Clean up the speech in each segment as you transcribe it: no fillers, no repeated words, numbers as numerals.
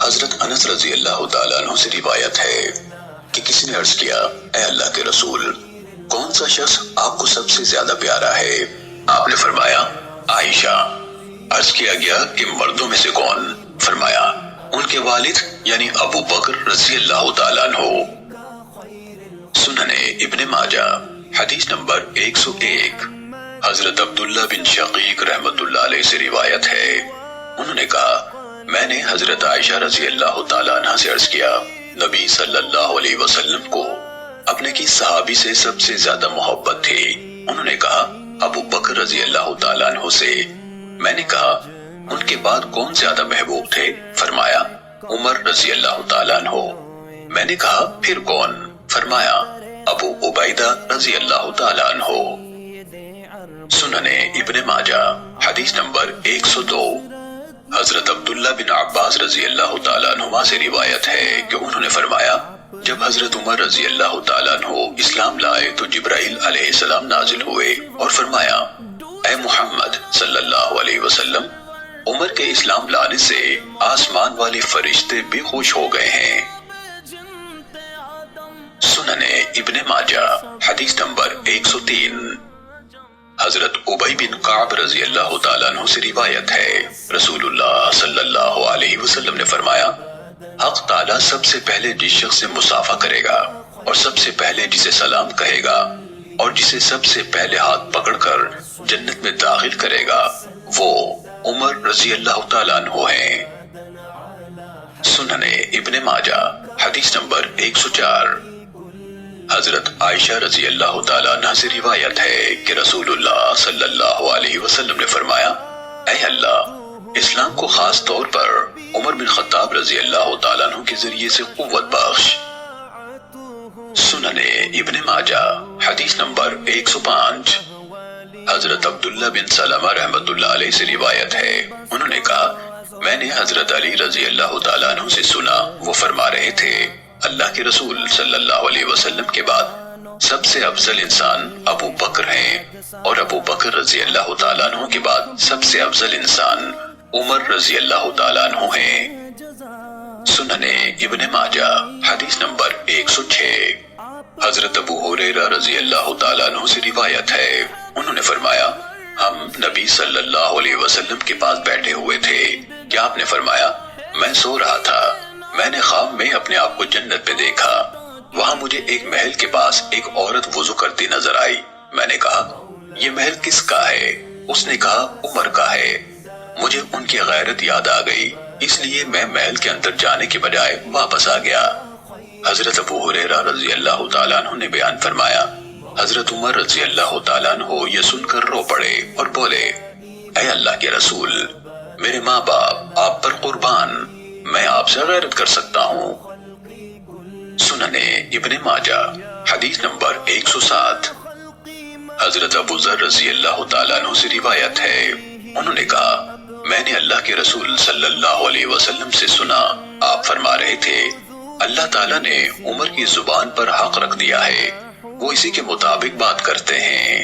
حضرت انس رضی اللہ تعالیٰ عنہ سے روایت ہے کہ کسی نے عرض کیا، اے اللہ کے رسول، کون سا شخص آپ کو سب سے زیادہ پیارا ہے؟ آپ نے فرمایا، عائشہ۔ عرض کیا گیا کہ مردوں میں سے کون؟ فرمایا، ان کے والد یعنی ابو بکر رضی اللہ تعالیٰ عنہ۔ سنن ابن ماجہ حدیث نمبر 101۔ حضرت عبداللہ بن شقیق رحمت اللہ علیہ سے روایت ہے، انہوں نے کہا، میں نے حضرت عائشہ رضی اللہ تعالیٰ عنہ سے عرض کیا، نبی صلی اللہ علیہ وسلم کو اپنے کی صحابی سے سب سے زیادہ محبت تھی۔ انہوں نے کہا، ابو بکر رضی اللہ تعالیٰ عنہ سے۔ میں نے کہا، ان کے بعد کون زیادہ محبوب تھے؟ فرمایا، عمر رضی اللہ تعالیٰ عنہ۔ میں نے کہا، پھر کون؟ فرمایا، ابو عبیدہ رضی اللہ تعالیٰ عنہ۔ سنن ابن ماجہ حدیث نمبر 102۔ حضرت عبداللہ بن عباس رضی اللہ تعالیٰ عنہما سے روایت ہے کہ انہوں نے فرمایا، جب حضرت عمر رضی اللہ تعالیٰ عنہ اسلام لائے تو جبرائیل علیہ السلام نازل ہوئے اور فرمایا، اے محمد صلی اللہ علیہ وسلم، عمر کے اسلام لانے سے آسمان والے فرشتے بھی خوش ہو گئے ہیں۔ سنن ابن ماجہ حدیث نمبر 103۔ حضرت ابی بن کعب رضی اللہ تعالیٰ عنہ سے روایت ہے، رسول اللہ صلی اللہ علیہ وسلم نے فرمایا، حق تعالیٰ سب سے پہلے جس شخص سے مصافحہ کرے گا اور سب سے پہلے جسے سلام کہے گا اور جسے سب سے پہلے ہاتھ پکڑ کر جنت میں داخل کرے گا، وہ عمر رضی اللہ تعالیٰ عنہ ہیں۔ سنن ابن ماجہ حدیث نمبر 104۔ حضرت عائشہ رضی اللہ تعالیٰ عنہ سے روایت ہے کہ رسول اللہ صلی اللہ علیہ وسلم نے فرمایا، اے اللہ، اسلام کو خاص طور پر عمر بن خطاب رضی اللہ تعالیٰ عنہ کے ذریعے سے قوت بخش۔ سنن ابن ماجہ حدیث نمبر 105۔ حضرت عبداللہ بن سلمہ رحمت اللہ علیہ سے روایت ہے، انہوں نے کہا، میں نے حضرت علی رضی اللہ تعالیٰ عنہ سے سنا، وہ فرما رہے تھے، اللہ کے رسول صلی اللہ علیہ وسلم کے بعد سب سے افضل انسان ابو بکر ہیں، اور ابو بکر رضی اللہ تعالیٰ عنہ کے بعد سب سے افضل انسان عمر رضی اللہ تعالیٰ عنہ ہیں۔ سنن ابن ماجہ حدیث نمبر 106۔ حضرت ابو ہریرہ رضی اللہ تعالیٰ عنہ سے روایت ہے، انہوں نے فرمایا، ہم نبی صلی اللہ علیہ وسلم کے پاس بیٹھے ہوئے تھے کہ آپ نے فرمایا، میں سو رہا تھا، میں نے خواب میں اپنے آپ کو جنت میں دیکھا، وہاں مجھے ایک محل کے پاس ایک عورت وضو کرتی نظر آئی۔ میں نے کہا، یہ محل کس کا ہے؟ اس نے کہا، عمر کا ہے۔ مجھے ان کی غیرت یاد آ گئی، اس لیے میں محل کے اندر جانے کے بجائے واپس آ گیا۔ حضرت ابو ہریرہ رضی اللہ تعالیٰ عنہ نے بیان فرمایا، حضرت عمر رضی اللہ تعالیٰ عنہ یہ سن کر رو پڑے اور بولے، اے اللہ کے رسول، میرے ماں باپ آپ پر قربان، میں آپ سے غیرت کر سکتا ہوں۔ سنن ابن ماجہ حدیث نمبر 107۔ حضرت ابو ذر رضی اللہ تعالیٰ عنہ سے روایت ہے، انہوں نے کہا، میں نے اللہ کے رسول صلی اللہ علیہ وسلم سے سنا، آپ فرما رہے تھے، اللہ تعالیٰ نے عمر کی زبان پر حق رکھ دیا ہے، وہ اسی کے مطابق بات کرتے ہیں۔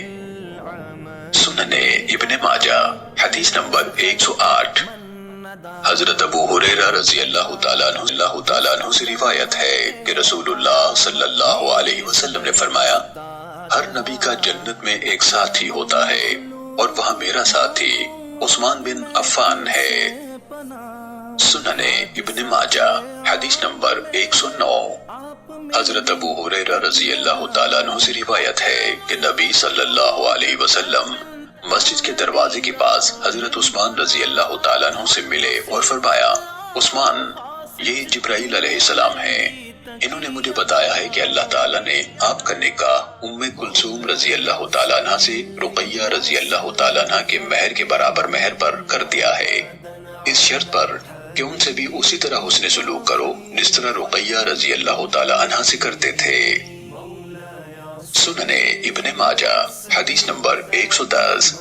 سنن ابن ماجہ حدیث نمبر 108۔ حضرت ابو ہریرہ رضی اللہ تعالیٰ عنہ سے روایت ہے کہ رسول اللہ صلی اللہ علیہ وسلم نے فرمایا، ہر نبی کا جنت میں ایک ساتھی ہوتا ہے، اور وہاں میرا ساتھی عثمان بن عفان ہے۔ سنن ابن ماجہ حدیث نمبر 109۔ حضرت ابو ہریرہ رضی اللہ تعالیٰ عنہ سے روایت ہے کہ نبی صلی اللہ علیہ وسلم مسجد کے دروازے کے پاس حضرت عثمان رضی اللہ تعالیٰ عنہ سے ملے اور فرمایا، عثمان، یہ جبرائیل علیہ السلام ہیں، انہوں نے مجھے بتایا ہے کہ اللہ تعالیٰ نے آپ کا نکاح ام کلثوم رضی اللہ تعالیٰ عنہ سے رقیہ رضی اللہ تعالیٰ عنہ کے مہر کے برابر مہر پر کر دیا ہے، اس شرط پر کہ ان سے بھی اسی طرح حسن سلوک کرو جس طرح رقیہ رضی اللہ تعالیٰ عنہ سے کرتے تھے۔ سنن ابن ماجہ حدیث نمبر 110۔